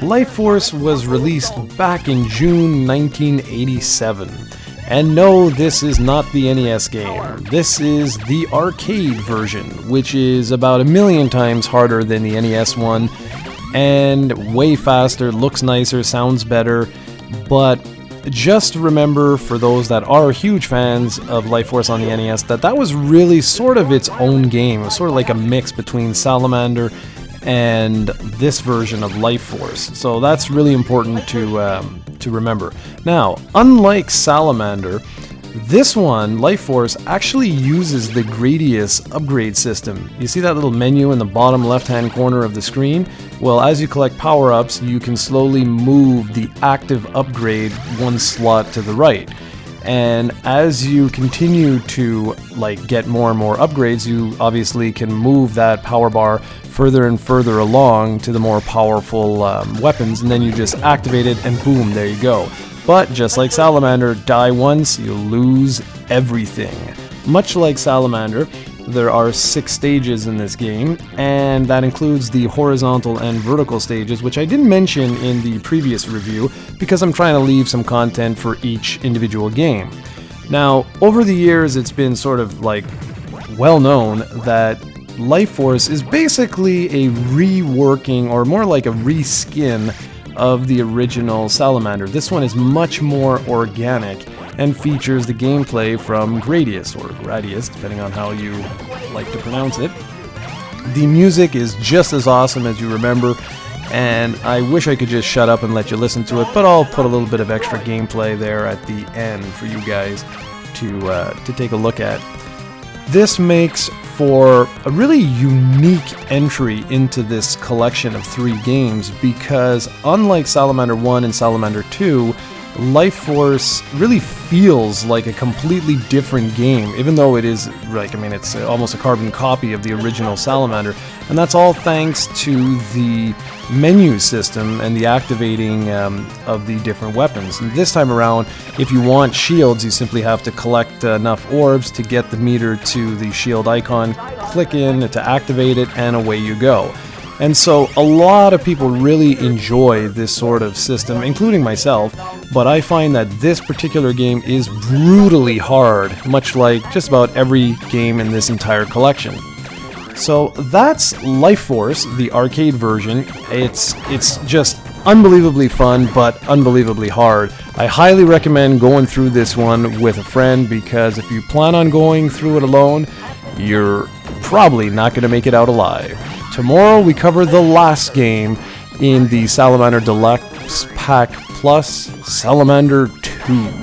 Life Force was released back in June 1987. And no, this is not the NES game. This is the arcade version, which is about 1,000,000 times harder than the NES one, and way faster, looks nicer, sounds better. But just remember, for those that are huge fans of Life Force on the NES, that was really sort of its own game. It was sort of like a mix between Salamander and this version of Life Force. So that's really important to remember. Now, unlike Salamander, this one, Life Force, actually uses the Gradius upgrade system. You see that little menu in the bottom left-hand corner of the screen? Well, as you collect power-ups, you can slowly move the active upgrade one slot to the right. And as you continue to get more and more upgrades, you obviously can move that power bar further and further along to the more powerful weapons, and then you just activate it and boom, there you go. But just like Salamander, die once, you lose everything. Much like Salamander, there are 6 stages in this game, and that includes the horizontal and vertical stages, which I didn't mention in the previous review because I'm trying to leave some content for each individual game. Now, over the years, it's been sort of well known that Life Force is basically a reworking, or more like a reskin, of the original Salamander. This one is much more organic and features the gameplay from Gradius, or Gradius, depending on how you like to pronounce it. The music is just as awesome as you remember, and I wish I could just shut up and let you listen to it, but I'll put a little bit of extra gameplay there at the end for you guys to take a look at. This makes for a really unique entry into this collection of 3 games, because unlike Salamander 1 and Salamander 2, Life Force really feels like a completely different game, even though it is, it's almost a carbon copy of the original Salamander, and that's all thanks to the menu system and the activating of the different weapons. And this time around, if you want shields, you simply have to collect enough orbs to get the meter to the shield icon, click in to activate it, and away you go. And so a lot of people really enjoy this sort of system, including myself, but I find that this particular game is brutally hard, much like just about every game in this entire collection. So that's Life Force, the arcade version. It's just unbelievably fun, but unbelievably hard. I highly recommend going through this one with a friend, because if you plan on going through it alone, you're probably not going to make it out alive. Tomorrow we cover the last game in the Salamander Deluxe Pack Plus, Salamander 2.